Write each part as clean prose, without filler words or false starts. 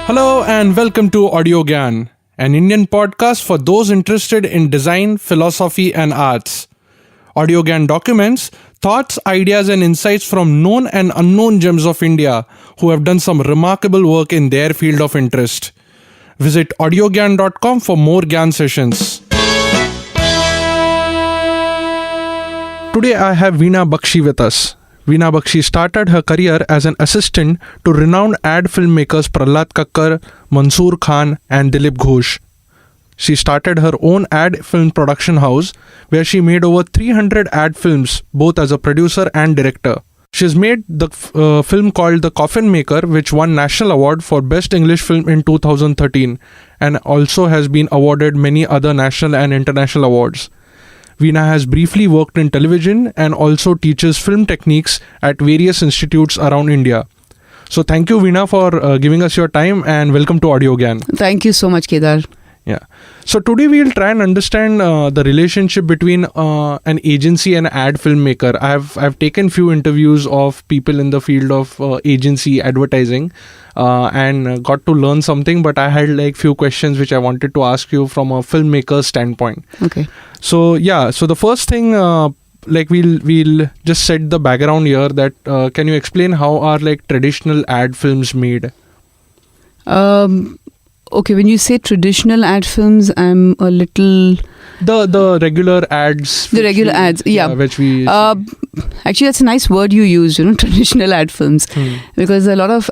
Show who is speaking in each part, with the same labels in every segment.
Speaker 1: Hello and welcome to Audio Gyan, an Indian podcast for those interested in design, philosophy and arts. Audio Gyan documents thoughts, ideas and insights from known and unknown gems of India who have done some remarkable work in their field of interest. Visit audiogyan.com for more Gyan sessions. Today I have Veena Bakshi with us. Veena Bakshi started her career as an assistant to renowned ad filmmakers Prahlad Kakkar, Mansoor and Dilip Ghosh. She started her own ad film production house where she made over 300 ad films both as a producer and director. She has made the film called The Coffin Maker, which won National Award for Best English Film in 2013 and also has been awarded many other national and international awards. Veena has briefly worked in television and also teaches film techniques at various institutes around India. So thank you, Veena, for giving us your time and welcome to Audio Gyan.
Speaker 2: Thank you so much, Kedar.
Speaker 1: Yeah. So today we'll try and understand the relationship between an agency and ad filmmaker. I've taken few interviews of people in the field of agency advertising and got to learn something. But I had like few questions which I wanted to ask you from a filmmaker's standpoint.
Speaker 2: Okay.
Speaker 1: So yeah. So the first thing, we'll just set the background here. That can you explain how are like traditional ad films made?
Speaker 2: Okay, when you say traditional ad films, I'm a little...
Speaker 1: The regular ads.
Speaker 2: The regular ads, yeah.
Speaker 1: Which we...
Speaker 2: actually, that's a nice word you use, traditional ad films. Because a lot of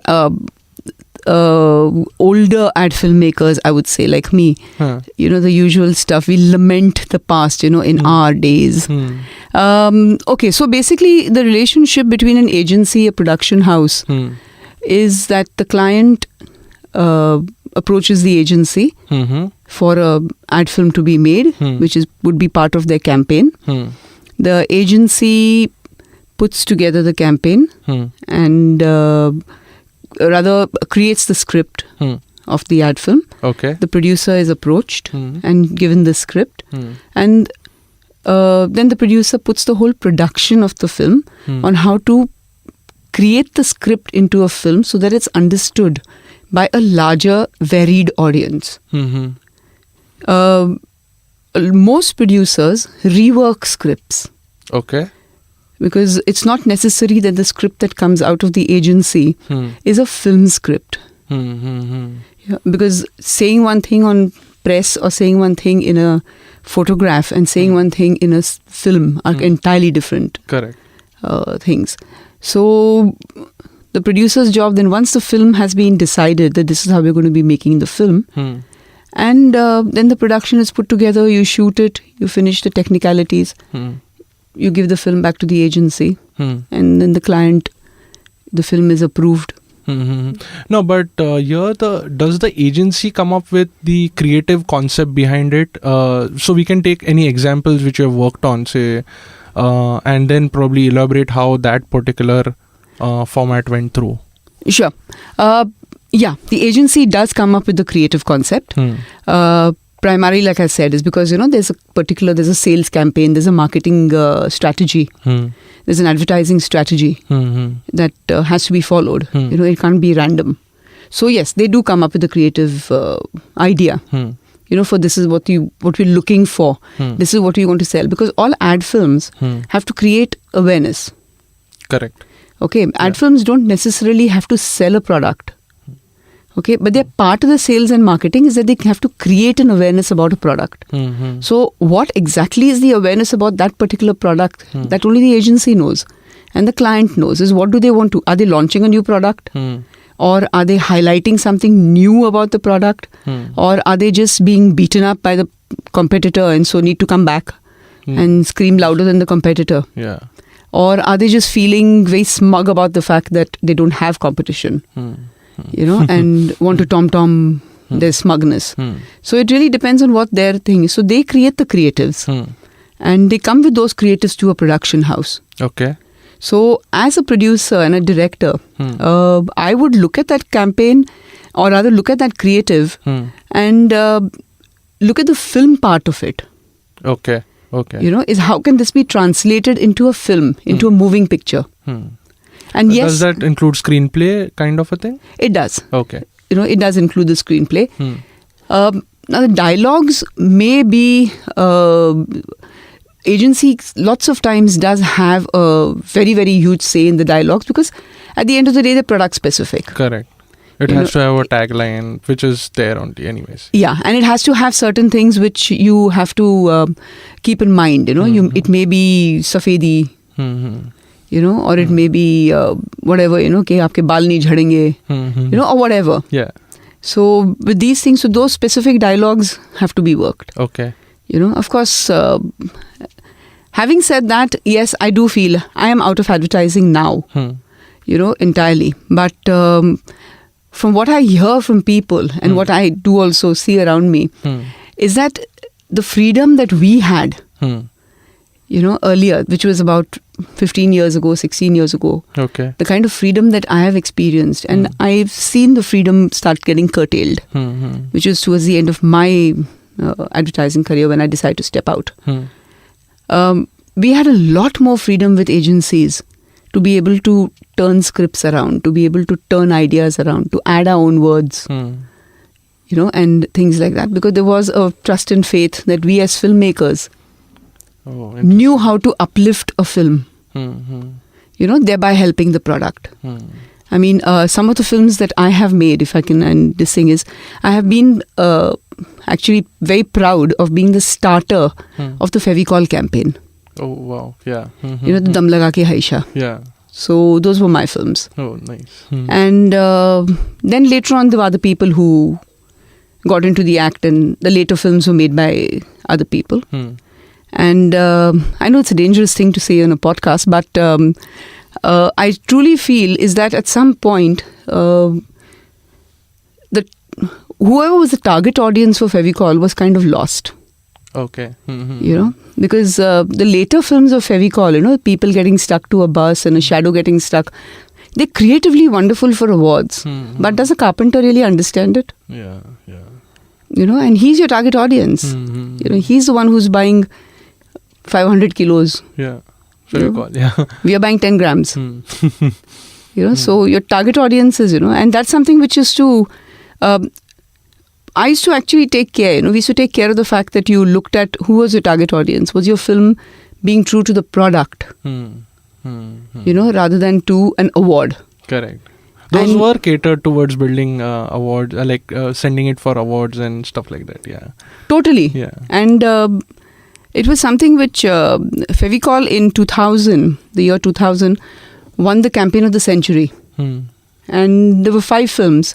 Speaker 2: older ad filmmakers, I would say, like me, the usual stuff, we lament the past, in our days. Okay, so basically, the relationship between an agency, a production house, is that the client... approaches the agency for a ad film to be made, which would be part of their campaign. The agency puts together the campaign and rather creates the script of the ad film.
Speaker 1: Okay.
Speaker 2: The producer is approached and given the script, and then the producer puts the whole production of the film on how to create the script into a film so that it's understood by a larger, varied audience. Most producers rework scripts.
Speaker 1: Okay.
Speaker 2: Because it's not necessary that the script that comes out of the agency is a film script. Yeah, because saying one thing on press or saying one thing in a photograph and saying one thing in a film are entirely different.
Speaker 1: Correct.
Speaker 2: Things. So... the producer's job, then once the film has been decided that this is how we're going to be making the film, and then the production is put together, you shoot it, you finish the technicalities, you give the film back to the agency, and then the client, the film is approved.
Speaker 1: No, but here does the agency come up with the creative concept behind it? So we can take any examples which you have worked on, say, and then probably elaborate how that particular format went through.
Speaker 2: Sure. Yeah, the agency does come up with the creative concept. Primarily, like I said, is because, there's a sales campaign, there's a marketing strategy, there's an advertising strategy that has to be followed. It can't be random. So yes, they do come up with a creative idea. For this is what we're looking for. This is what we want to sell. Because all ad films have to create awareness.
Speaker 1: Correct.
Speaker 2: Okay, ad films don't necessarily have to sell a product. Okay, but they're part of the sales and marketing is that they have to create an awareness about a product. So what exactly is the awareness about that particular product that only the agency knows and the client knows is what do they want to, are they launching a new product or are they highlighting something new about the product or are they just being beaten up by the competitor and so need to come back and scream louder than the competitor.
Speaker 1: Yeah.
Speaker 2: Or are they just feeling very smug about the fact that they don't have competition, and want to tom-tom their smugness. So it really depends on what their thing is. So they create the creatives and they come with those creatives to a production house.
Speaker 1: Okay.
Speaker 2: So as a producer and a director, I would look at that campaign or rather look at that creative and look at the film part of it.
Speaker 1: Okay. Okay.
Speaker 2: Is how can this be translated into a film, into a moving picture? And yes,
Speaker 1: does that include screenplay kind of a thing?
Speaker 2: It does.
Speaker 1: Okay.
Speaker 2: it does include the screenplay. Now the dialogues may be agency lots of times does have a very, very huge say in the dialogues, because at the end of the day they're product specific.
Speaker 1: Correct. It has to have a tagline which is there only anyways.
Speaker 2: Yeah, and it has to have certain things which you have to keep in mind. It may be safedi, or it may be whatever, कि आपके बाल नहीं झड़ेंगे, or whatever.
Speaker 1: Yeah.
Speaker 2: So with these things, so those specific dialogues have to be worked.
Speaker 1: Okay.
Speaker 2: Of course, having said that, yes, I do feel I am out of advertising now, entirely. But from what I hear from people and what I do also see around me, is that the freedom that we had, earlier, which was about 15 years ago, 16 years ago, the kind of freedom that I have experienced, and I've seen the freedom start getting curtailed, which was towards the end of my advertising career when I decided to step out. We had a lot more freedom with agencies to be able to turn scripts around, to be able to turn ideas around, to add our own words, and things like that, because there was a trust and faith that we as filmmakers knew how to uplift a film, thereby helping the product. I mean, some of the films that I have made, if I can, and this thing is, I have been actually very proud of being the starter of the Fevicol campaign.
Speaker 1: Oh, wow. Yeah.
Speaker 2: The Dam Laga Ke Haisha.
Speaker 1: Yeah.
Speaker 2: So those were my films.
Speaker 1: Oh, nice.
Speaker 2: And then later on, there were other people who got into the act, and the later films were made by other people. And I know it's a dangerous thing to say on a podcast, but I truly feel is that at some point, whoever was the target audience for Fevicol was kind of lost.
Speaker 1: Okay.
Speaker 2: Because the later films of Fevicol, people getting stuck to a bus and a shadow getting stuck, they're creatively wonderful for awards. But does a carpenter really understand it?
Speaker 1: Yeah.
Speaker 2: And he's your target audience. He's the one who's buying 500 kilos.
Speaker 1: Yeah. Fevicol, yeah.
Speaker 2: We are buying 10 grams. So your target audience is, and that's something which is to... I used to actually take care, we used to take care of the fact that you looked at who was your target audience. Was your film being true to the product, rather than to an award?
Speaker 1: Correct. Those were catered towards building awards, sending it for awards and stuff like that, yeah.
Speaker 2: Totally.
Speaker 1: Yeah.
Speaker 2: And it was something which Fevicol in 2000, the year 2000, won the campaign of the century. And there were 5 films.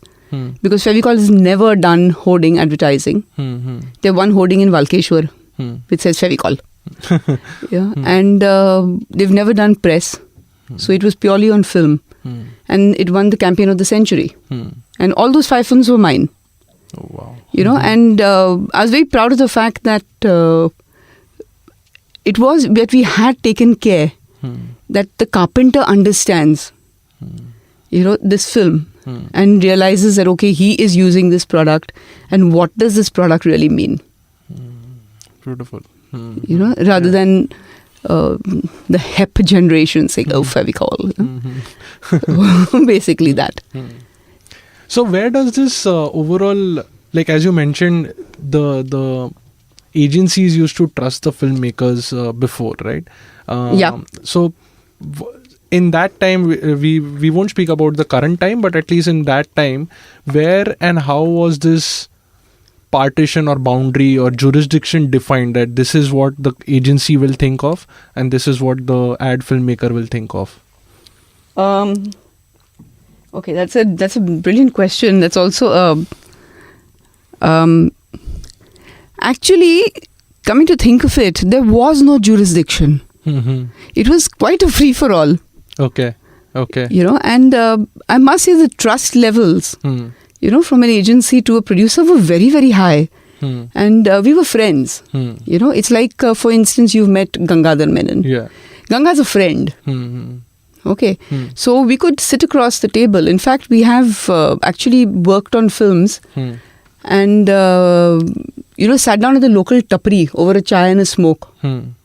Speaker 2: Because Fevicol has never done hoarding advertising. They have one hoarding in Valkeshwar, which says Fevicol. And they've never done press. So it was purely on film. And it won the campaign of the century. And all those 5 films were mine.
Speaker 1: Oh, wow.
Speaker 2: And I was very proud of the fact that it was that we had taken care that the carpenter understands, this film. And realizes that, okay, he is using this product, and what does this product really mean?
Speaker 1: Beautiful.
Speaker 2: Rather than the HEP generation saying, oh, Fevicol. Basically that.
Speaker 1: So where does this overall, as you mentioned, the agencies used to trust the filmmakers before, right?
Speaker 2: Yeah.
Speaker 1: So... in that time, we won't speak about the current time, but at least in that time, where and how was this partition or boundary or jurisdiction defined, that this is what the agency will think of and this is what the ad filmmaker will think of?
Speaker 2: Okay, that's a brilliant question. That's also actually, coming to think of it, there was no jurisdiction. It was quite a free for all.
Speaker 1: Okay.
Speaker 2: And I must say the trust levels, from an agency to a producer were very, very high. And we were friends. It's like, for instance, you've met Gangadhar Menon.
Speaker 1: Yeah.
Speaker 2: Ganga's a friend. Okay. So we could sit across the table. In fact, we have actually worked on films and, sat down at the local tapri over a chai and a smoke. And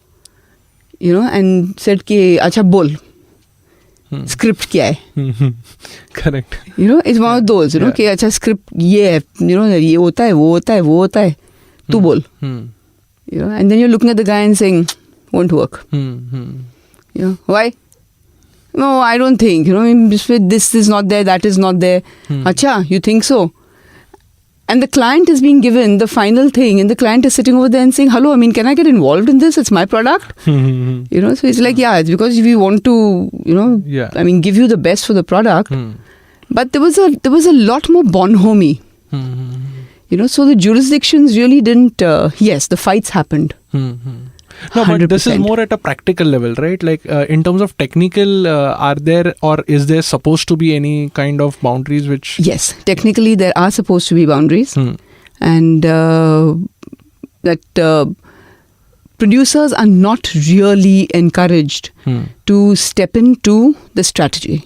Speaker 2: said, "Ki, acha bol." Script kya hai?
Speaker 1: Correct.
Speaker 2: You know, it's one of those, you know, कि अच्छा script ये है, you know, ये होता है, वो होता है, वो होता है, तू बोल. You know, and then you're looking at the guy and saying, won't work. You know, why? No, I don't think. You know, this is not there, that is not there. Acha, you think so? And the client is being given the final thing, and the client is sitting over there and saying, hello, I mean, can I get involved in this? It's my product. You know, so it's like, yeah, it's because we want to, you know, I mean, give you the best for the product. But there was a lot more bonhomie. You know, so the jurisdictions really didn't, yes, the fights happened.
Speaker 1: No, but this is more at a practical level, right? Like in terms of technical, are there or is there supposed to be any kind of boundaries which...
Speaker 2: Yes, technically there are supposed to be boundaries. And that producers are not really encouraged to step into the strategy.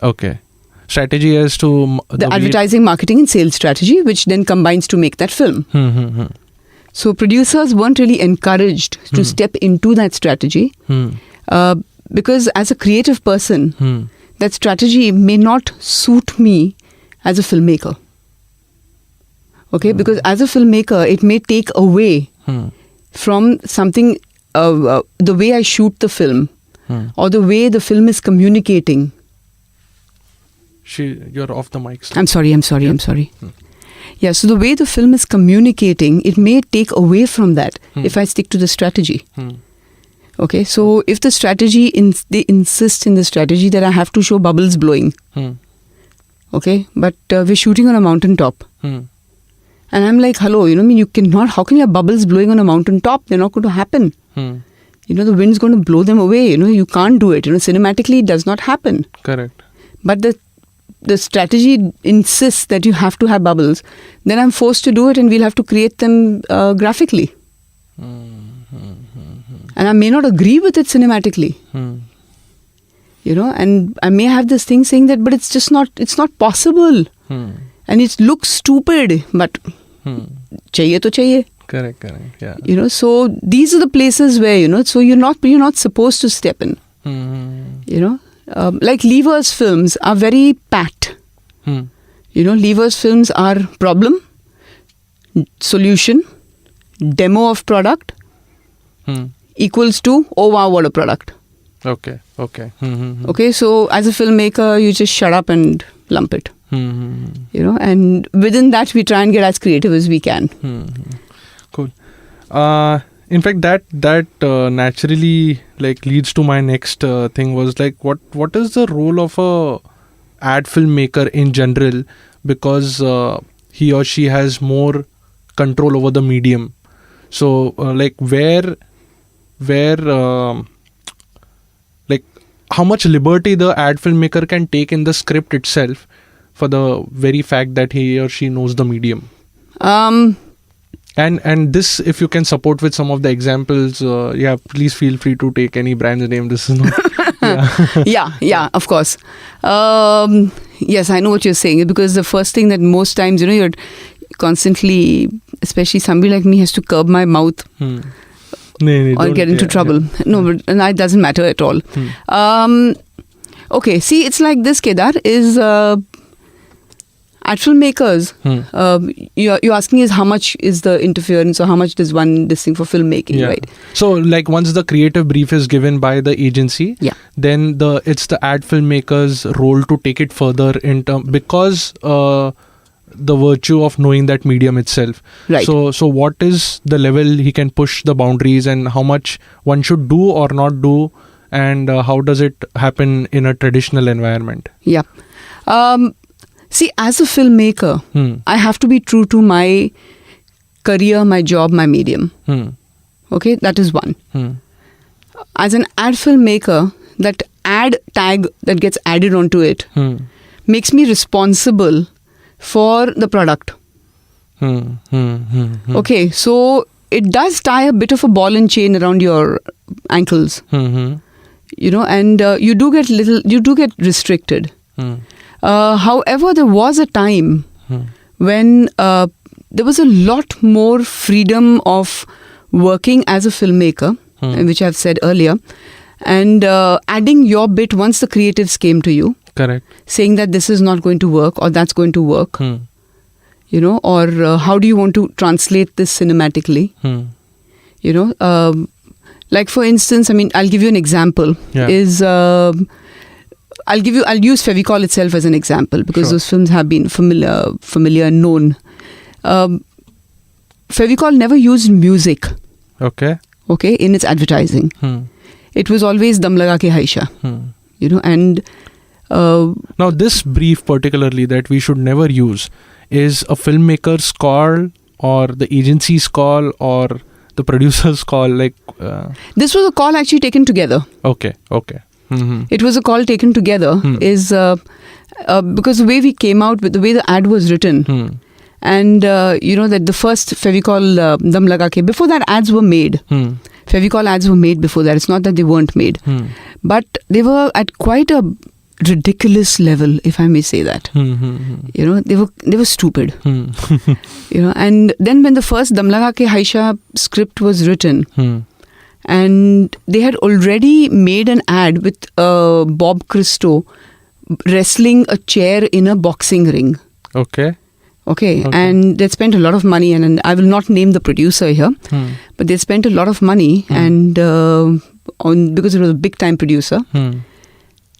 Speaker 1: Okay. Strategy as to...
Speaker 2: The advertising, marketing and sales strategy, which then combines to make that film. So producers weren't really encouraged to step into that strategy because as a creative person, that strategy may not suit me as a filmmaker. Okay, because as a filmmaker, it may take away from something, the way I shoot the film or the way the film is communicating.
Speaker 1: You're off the mic.
Speaker 2: I'm sorry. Yeah, so the way the film is communicating, it may take away from that if I stick to the strategy. Okay, so if the strategy, they insist in the strategy that I have to show bubbles blowing. Okay, but we're shooting on a mountaintop. And I'm like, hello, you know, I mean, you cannot, how can you have bubbles blowing on a mountaintop? They're not going to happen. You know, the wind's going to blow them away. You know, you can't do it. You know, cinematically, it does not happen.
Speaker 1: Correct.
Speaker 2: But the strategy insists that you have to have bubbles, then I'm forced to do it and we'll have to create them graphically. And I may not agree with it cinematically. You know, and I may have this thing saying that, but it's just not, it's not possible. And it looks stupid, but chahiye to chahiye.
Speaker 1: Correct, yeah.
Speaker 2: You know, so these are the places where, you know, so you're not supposed to step in. You know, like Lever's films are very pat. You know, Lever's films are problem, solution, demo of product equals to, oh wow, what a product.
Speaker 1: Okay.
Speaker 2: Okay, so as a filmmaker, you just shut up and lump it. You know, and within that, we try and get as creative as we can.
Speaker 1: Cool. In fact, that naturally like leads to my next thing was like what is the role of a ad filmmaker in general, because he or she has more control over the medium. So like where like how much liberty the ad filmmaker can take in the script itself for the very fact that he or she knows the medium. And this, if you can support with some of the examples, please feel free to take any brand's name. This is not... Yeah, of course. Yes, I know what you're saying, because the first thing that most times, you know, you're constantly, especially somebody like me, has to curb my mouth or get into trouble. Yeah. No, but it doesn't matter at all. Okay, see, it's like this, Kedar, is... Ad filmmakers, you're asking is how much is the interference or how much does one this thing for filmmaking, right? So like once the creative brief is given by the agency, then it's the ad filmmaker's role to take it further in because the virtue of knowing that medium itself.
Speaker 2: Right.
Speaker 1: So what is the level he can push the boundaries and how much one should do or not do, and how does it happen in a traditional environment?
Speaker 2: Yeah. See, as a filmmaker, I have to be true to my career, my job, my medium. Okay, that is one. As an ad filmmaker, that ad tag that gets added onto it makes me responsible for the product. Okay, so it does tie a bit of a ball and chain around your ankles. You know, and you do get restricted. However, there was a time when there was a lot more freedom of working as a filmmaker, which I've said earlier. and adding your bit once the creatives came to you.
Speaker 1: Correct.
Speaker 2: Saying that this is not going to work or that's going to work. You know, or how do you want to translate this cinematically? You know, like for instance, I mean, I'll give you an example.
Speaker 1: Yeah.
Speaker 2: I'll use Fevicol itself as an example because those films have been familiar and known. Fevicol never used music. Okay, in its advertising. It was always Dam Laga Ke Haisha. You know, and
Speaker 1: now this brief particularly that we should never use is a filmmaker's call or the agency's call or the producer's call. Like
Speaker 2: this was a call actually taken together.
Speaker 1: Okay.
Speaker 2: It was a call taken together. Is because the way we came out with the way the ad was written. And you know that the first Fevicol Dam Laga Ke, before that ads were made. Fevicol ads were made before that. It's not that they weren't made. But they were at quite a ridiculous level, if I may say that. You know, they were stupid. You know, and then when the first Dam Laga Ke Haisha script was written, and they had already made an ad with Bob Christo wrestling a chair in a boxing ring. Okay, and they spent a lot of money, and I will not name the producer here, but they spent a lot of money, and because it was a big time producer.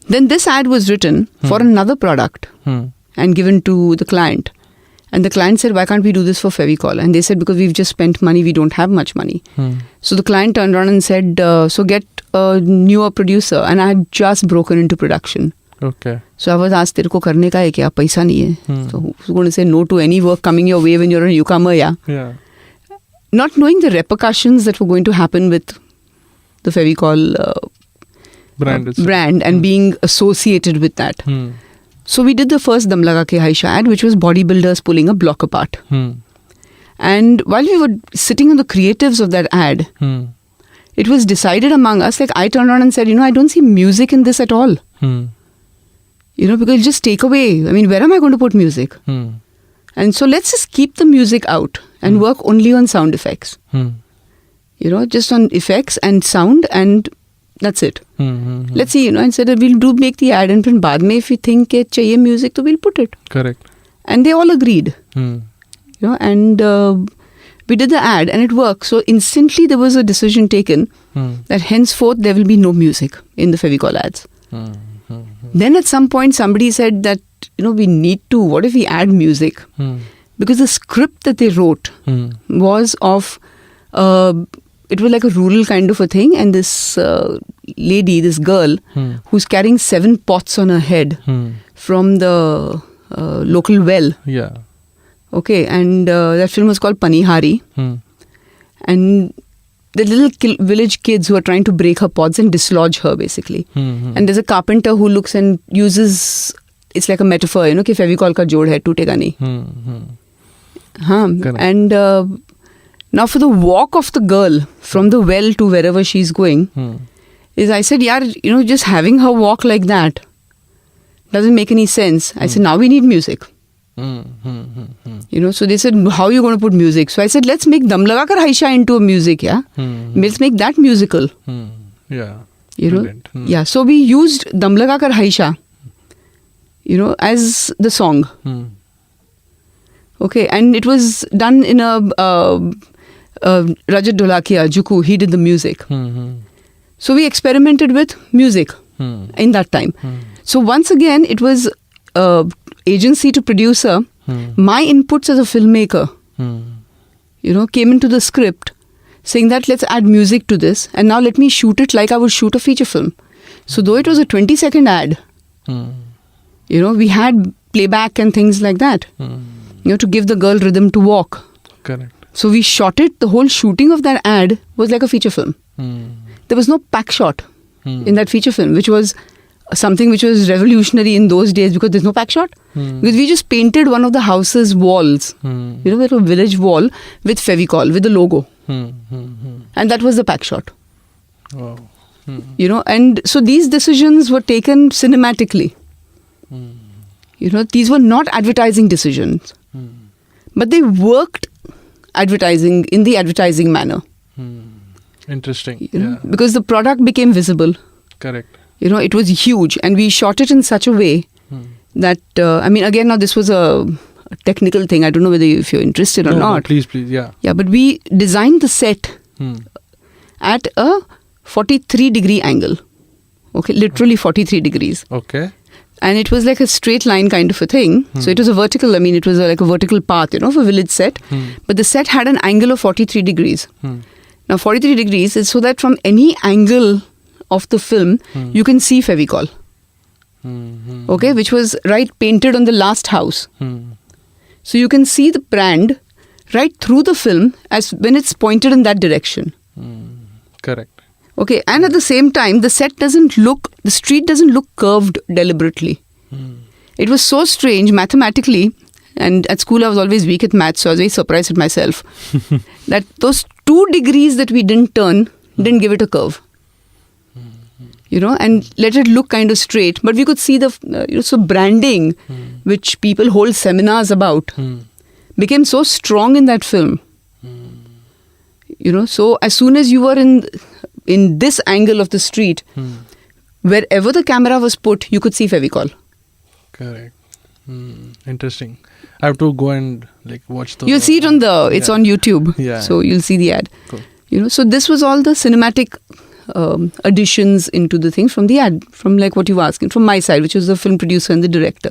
Speaker 2: Then this ad was written for another product and given to the client, and the client said, "Why can't we do this for Fevicol?" And they said, "Because we've just spent money, we don't have much money." So the client turned around and said, "So get a newer producer," and I had just broken into production. So I was asked, "Tere ko karne ka hai kya? Paisa nahi hai." So who's going to say no to any work coming your way when you're a newcomer? Yeah. Not knowing the repercussions that were going to happen with the Fevicol brand and being associated with that. So we did the first Dam Laga Ke Haisha ad, which was bodybuilders pulling a block apart. And while we were sitting on the creatives of that ad, it was decided among us, like I turned around and said, I don't see music in this at all. Because just take away, where am I going to put music? And so let's just keep the music out and work only on sound effects. Just on effects and sound, and that's it. Let's see, and said we'll make the ad, and then baad mein if we think it chahiye music, so we'll put it.
Speaker 1: Correct.
Speaker 2: And they all agreed. And we did the ad and it worked. So instantly there was a decision taken that henceforth there will be no music in the Fevicol ads. Then at some point somebody said that, we need to, what if we add music? Because the script that they wrote was of, it was like a rural kind of a thing, and this lady, this girl, who's carrying 7 pots on her head from the local well.
Speaker 1: Yeah.
Speaker 2: Okay, and that film was called Panihari. And the little village kids who are trying to break her pots and dislodge her, basically. And there's a carpenter who looks and uses, it's like a metaphor, कि Fevicol ka jod hai, टूटेगा नहीं. And now for the walk of the girl from the well to wherever she's going, is I said, just having her walk like that doesn't make any sense. I said, now we need music. So they said, how are you going to put music? So I said, let's make Dam Laga Kar Haisha into a music, let's make that musical.
Speaker 1: Yeah.
Speaker 2: Yeah, so we used Dam Laga Kar Haisha, as the song. Okay, and it was done in a Rajat Dholakia, Juku, he did the music. So we experimented with music in that time. So once again, it was agency to producer. My inputs as a filmmaker, came into the script saying that let's add music to this, and now let me shoot it like I would shoot a feature film. So though it was a 20-second ad, we had playback and things like that, to give the girl rhythm to walk.
Speaker 1: Correct.
Speaker 2: So we shot it, the whole shooting of that ad was like a feature film. There was no pack shot in that feature film, which was something which was revolutionary in those days because there's no pack shot. Because we just painted one of the house's walls, that a village wall with Fevicol, with the logo. And that was the pack shot.
Speaker 1: Wow.
Speaker 2: And so these decisions were taken cinematically. These were not advertising decisions. But they worked advertising in the advertising manner.
Speaker 1: Interesting.
Speaker 2: You know, because the product became visible.
Speaker 1: Correct.
Speaker 2: You know, it was huge, and we shot it in such a way that I mean, again, now this was a technical thing. I don't know whether if you're interested or
Speaker 1: No,
Speaker 2: not.
Speaker 1: please, yeah.
Speaker 2: Yeah, but we designed the set at a 43-degree angle. Okay, literally 43 degrees.
Speaker 1: Okay.
Speaker 2: And it was like a straight line kind of a thing. So it was a vertical, I mean, it was like a vertical path, you know, for village set. But the set had an angle of 43 degrees. Now, 43 degrees is so that from any angle of the film, you can see Fevicol. Okay, which was right painted on the last house. So you can see the brand right through the film as when it's pointed in that direction.
Speaker 1: Correct.
Speaker 2: Okay, and at the same time, the street doesn't look curved deliberately. It was so strange mathematically, and at school I was always weak at maths, so I was very surprised at myself that those 2 degrees that we didn't turn didn't give it a curve. You know, and let it look kind of straight. But we could see the, so branding, which people hold seminars about, became so strong in that film. You know, so as soon as you were in this angle of the street, wherever the camera was put, you could see Fevicol.
Speaker 1: Correct. Interesting. I have to go and watch the...
Speaker 2: You'll see it on it's on YouTube.
Speaker 1: Yeah.
Speaker 2: So you'll see the ad.
Speaker 1: Cool.
Speaker 2: You know, so this was all the cinematic additions into the thing from the ad, from what you were asking, from my side, which was the film producer and the director.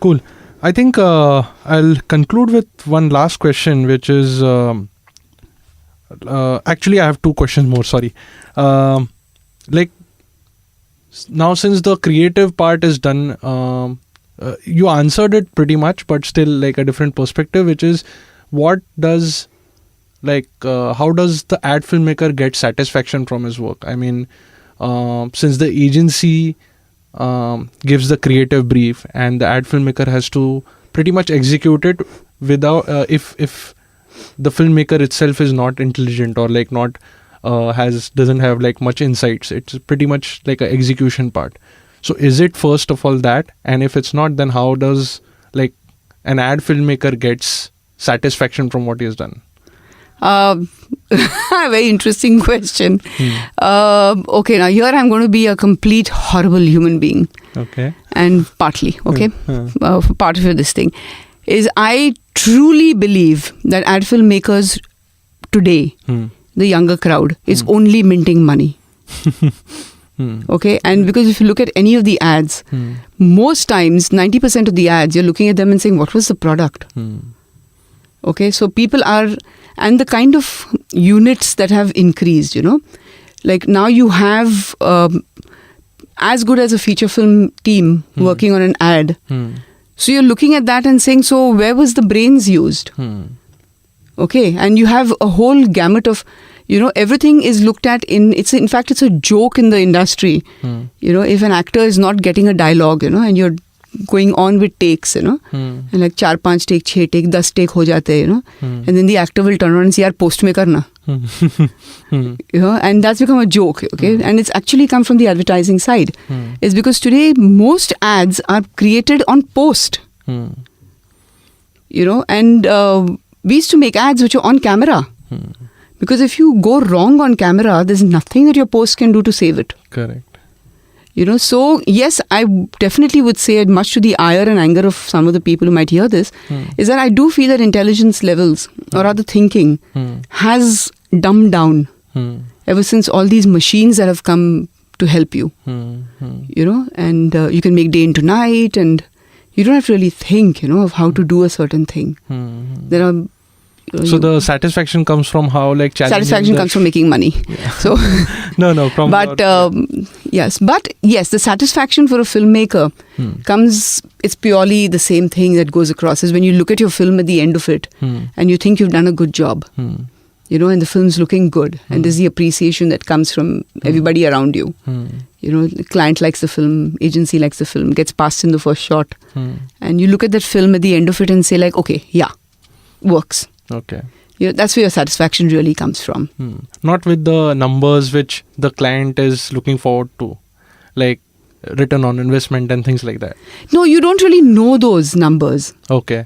Speaker 1: Cool. I think I'll conclude with one last question, which is... actually, I have 2 questions more, sorry. Now since the creative part is done, you answered it pretty much, but still a different perspective, which is how does the ad filmmaker get satisfaction from his work? I mean, since the agency gives the creative brief and the ad filmmaker has to pretty much execute it without if the filmmaker itself is not intelligent or not doesn't have much insights. It's pretty much an execution part. So is it first of all that, and if it's not, then how does an ad filmmaker gets satisfaction from what he has done?
Speaker 2: Very interesting question. Okay, now here I'm going to be a complete horrible human being. Okay. And partly, okay, part of this thing is I truly believe that ad filmmakers today, the younger crowd, is only minting money. Okay, and because if you look at any of the ads, most times 90% of the ads, you're looking at them and saying, what was the product? Okay, so people are, and the kind of units that have increased, now you have as good as a feature film team working on an ad. So you're looking at that and saying, so where was the brains used? Okay, and you have a whole gamut of, everything is looked at in fact, it's a joke in the industry. If an actor is not getting a dialogue, and you're going on with takes, and 4-5 take, 6 take, 10 take ho jate, and then the actor will turn around and say, yaar, post mein karna. And that's become a joke, okay? And it's actually come from the advertising side. It's because today most ads are created on post. And we used to make ads which are on camera. Because if you go wrong on camera, there's nothing that your post can do to save it.
Speaker 1: Correct.
Speaker 2: So yes, I definitely would say, much to the ire and anger of some of the people who might hear this, is that I do feel that intelligence levels, or rather thinking, has dumbed down ever since all these machines that have come to help you. And you can make day into night, and you don't have to really think, of how to do a certain thing. There are...
Speaker 1: So the satisfaction comes from how
Speaker 2: satisfaction comes from making money.
Speaker 1: Yeah.
Speaker 2: So
Speaker 1: from
Speaker 2: yes, the satisfaction for a filmmaker comes. It's purely the same thing that goes across is when you look at your film at the end of it and you think you've done a good job. And the film's looking good, and there's the appreciation that comes from everybody around you. The client likes the film, agency likes the film, gets passed in the first shot, and you look at that film at the end of it and say okay, yeah, works.
Speaker 1: Okay.
Speaker 2: That's where your satisfaction really comes from.
Speaker 1: Not with the numbers which the client is looking forward to, like return on investment and things like that.
Speaker 2: No, you don't really know those numbers.
Speaker 1: Okay.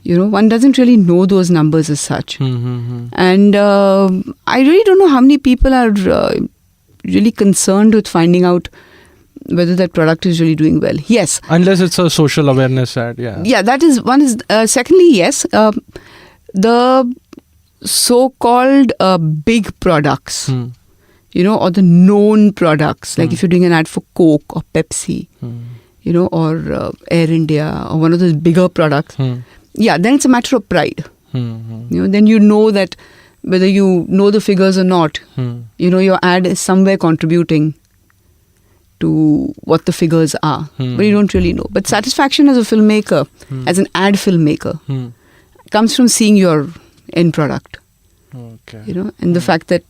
Speaker 2: One doesn't really know those numbers as such. And I really don't know how many people are really concerned with finding out whether that product is really doing well. Yes.
Speaker 1: Unless it's a social awareness ad, yeah.
Speaker 2: Yeah, that is one. Secondly, yes, the so-called big products, or the known products, like if you're doing an ad for Coke or Pepsi, or Air India or one of those bigger products, yeah, then it's a matter of pride. Then you know that whether you know the figures or not, your ad is somewhere contributing to what the figures are, but you don't really know. But satisfaction as a filmmaker, as an ad filmmaker, comes from seeing your end product.
Speaker 1: Okay.
Speaker 2: And the fact that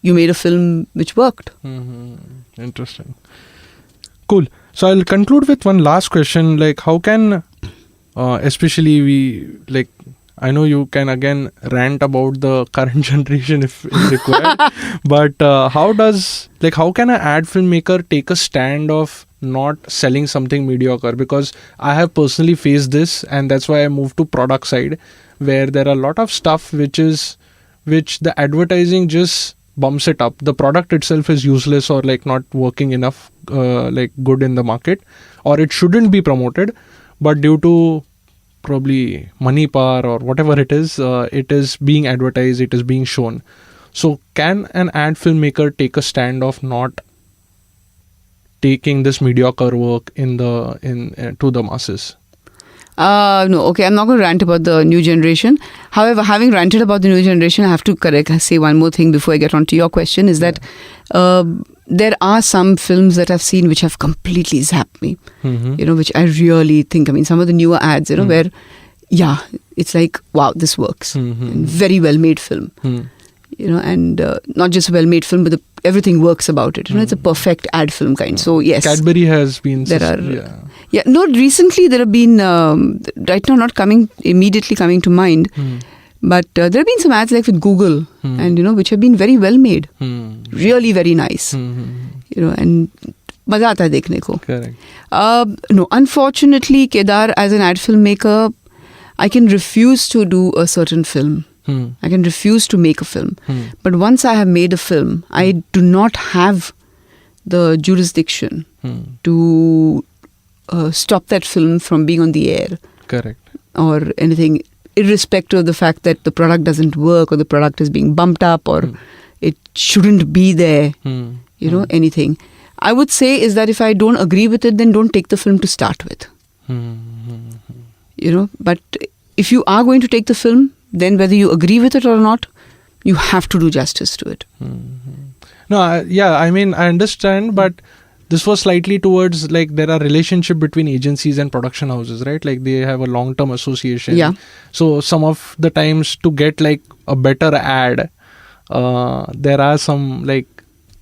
Speaker 2: you made a film which worked.
Speaker 1: Interesting. Cool. So I'll conclude with one last question. Like, how can, especially I know you can again rant about the current generation if required, but how can an ad filmmaker take a stand of not selling something mediocre? Because I have personally faced this, and that's why I moved to product side, where there are a lot of stuff which the advertising just bumps it up. The product itself is useless or not working enough, good in the market, or it shouldn't be promoted, but due to probably money power or whatever it is being advertised, it is being shown. So can an ad filmmaker take a stand of not taking this mediocre work to the masses?
Speaker 2: No, okay, I'm not going to rant about the new generation. However, having ranted about the new generation, I have to say one more thing before I get on to your question, is that there are some films that I've seen which have completely zapped me, which I really think, some of the newer ads, where, it's like, wow, this works. And very well-made film. And not just a well-made film, but everything works about it. It's a perfect ad film kind. So, yes.
Speaker 1: Cadbury has been...
Speaker 2: recently there have been, right now not immediately coming to mind, but there have been some ads like with Google, and which have been very well made, really very nice, and maza aata hai dekhne ko.
Speaker 1: Correct.
Speaker 2: No, unfortunately, Kedar, as an ad filmmaker, I can refuse to do a certain film. I can refuse to make a film. But once I have made a film, I do not have the jurisdiction to stop that film from being on the air.
Speaker 1: Correct.
Speaker 2: Or anything, irrespective of the fact that the product doesn't work or the product is being bumped up or it shouldn't be there, anything. I would say is that if I don't agree with it, then don't take the film to start with. But if you are going to take the film, then whether you agree with it or not, you have to do justice to it.
Speaker 1: No, I understand, but this was slightly towards there are relationship between agencies and production houses, right? They have a long-term association.
Speaker 2: Yeah.
Speaker 1: So some of the times to get a better ad, there are some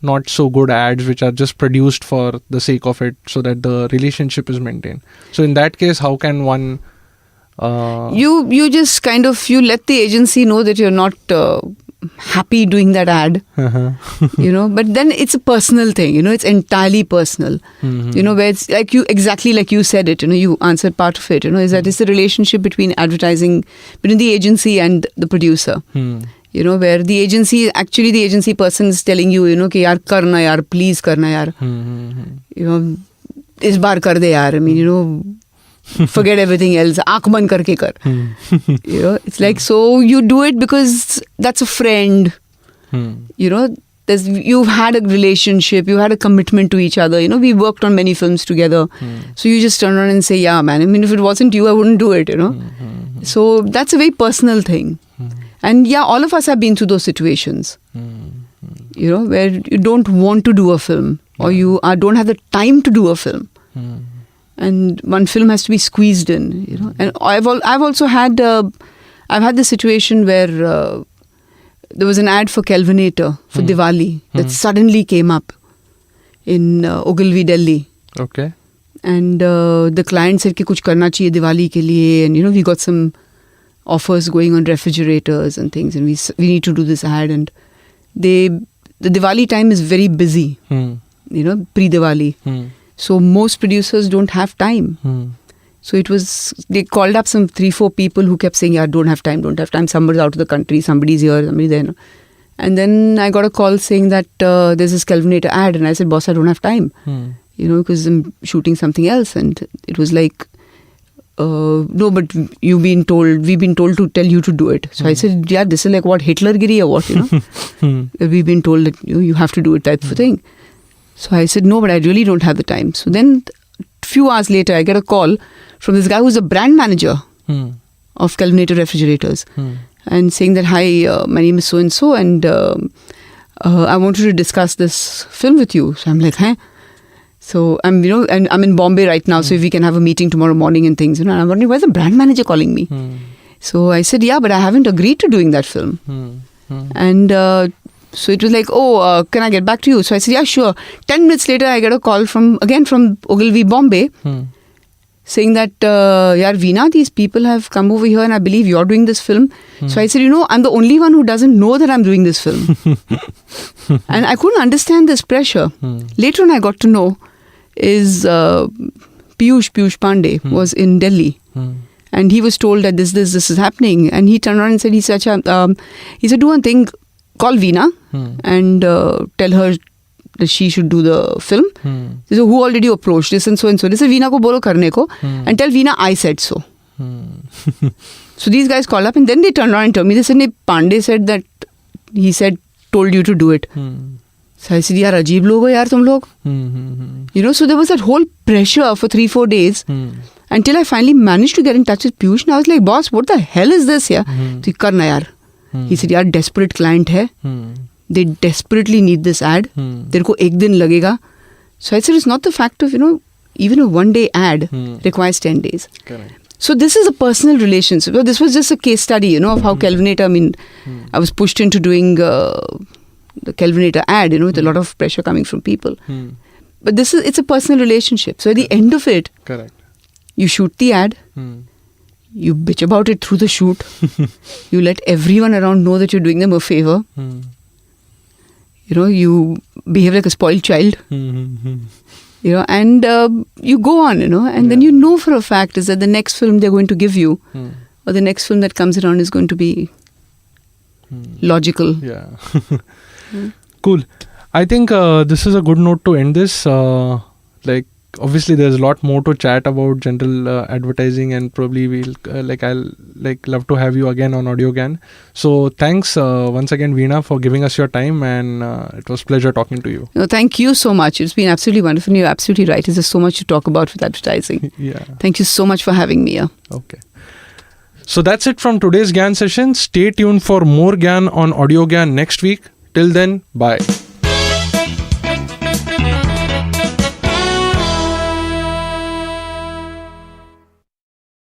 Speaker 1: not so good ads which are just produced for the sake of it so that the relationship is maintained. So in that case, how can one...
Speaker 2: You just you let the agency know that you're not happy doing that ad, but then it's a personal thing, it's entirely personal, where it's exactly like you said it, you answered part of it, is that it's the relationship between the agency and the producer, where the agency person is telling you, ki yaar karna yaar, please karna yaar, is baar kar de yaar, forget everything else, aankh band karke kar. It's so you do it because that's a friend. You've had a relationship, you had a commitment to each other. We worked on many films together. So you just turn around and say, yeah, man, if it wasn't you, I wouldn't do it, So that's a very personal thing. And yeah, all of us have been through those situations, where you don't want to do a film or you don't have the time to do a film. And one film has to be squeezed in, And I've also had I've had the situation where there was an ad for Kelvinator for Diwali that suddenly came up in Ogilvy, Delhi.
Speaker 1: Okay.
Speaker 2: And the client said कि कुछ करना चाहिए दिवाली के लिए, and we got some offers going on refrigerators and things, and we need to do this ad, and the Diwali time is very busy, pre-Diwali. So most producers don't have time. So it was, they called up some 3-4 people who kept saying, yeah, don't have time. Somebody's out of the country, somebody's here, somebody's there. And then I got a call saying that there's this Kelvinator ad. And I said, boss, I don't have time, because I'm shooting something else. And it was like, no, but we've been told to tell you to do it. So I said, yeah, this is like what, Hitlergiri or what, We've been told that you have to do it type of thing. So I said, no, but I really don't have the time. So then a few hours later, I get a call from this guy who's a brand manager of Kelvinator refrigerators and saying that, hi, my name is so-and-so and I wanted to discuss this film with you. So I'm like, huh? So I'm, and I'm in Bombay right now, so if we can have a meeting tomorrow morning and things, and I'm wondering, why's the brand manager calling me? So I said, yeah, but I haven't agreed to doing that film. And so it was like, can I get back to you? So I said, yeah, sure. 10 minutes later, I get a call from Ogilvy, Bombay, saying that, Veena, these people have come over here and I believe you're doing this film. So I said, I'm the only one who doesn't know that I'm doing this film. And I couldn't understand this pressure. Later on, I got to know is Piyush Pandey was in Delhi. And he was told that this is happening. And he turned around and said, he said, do one thing, call Veena and tell her that she should do the film. So who already approached this and so. This is Veena ko bolo karne ko and tell Veena I said so. So these guys called up and then they turned around and told me, they said, Pandey said that he told you to do it. So I said, yaar, ajeeb log ho yaar tum log. So there was that whole pressure for 3-4 days until I finally managed to get in touch with Piyush and I was like, boss, what the hell is this here? So karna yaar. He said, yaar, desperate client hai. They desperately need this ad. Tere ko ek din lagega. So I said, it's not the fact of, even a 1-day ad requires 10 days.
Speaker 1: Correct.
Speaker 2: So this is a personal relationship. This was just a case study, of how Kelvinator, I was pushed into doing the Kelvinator ad, with a lot of pressure coming from people. But it's a personal relationship. So at the end of it,
Speaker 1: correct,
Speaker 2: you shoot the ad, you bitch about it through the shoot, you let everyone around know that you're doing them a favor. You behave like a spoiled child. And you go on, and then for a fact is that the next film they're going to give you or the next film that comes around is going to be logical.
Speaker 1: Yeah. Cool. I think this is a good note to end this. Obviously there's a lot more to chat about general advertising and probably we'll I'll love to have you again on AudioGAN. So thanks once again, Veena, for giving us your time and it was a pleasure talking to you.
Speaker 2: Thank you so much. It's been absolutely wonderful. You're absolutely right. There's so much to talk about with advertising.
Speaker 1: Yeah.
Speaker 2: Thank you so much for having me here.
Speaker 1: Okay. So that's it from today's GAN session. Stay tuned for more GAN on AudioGAN next week. Till then, bye.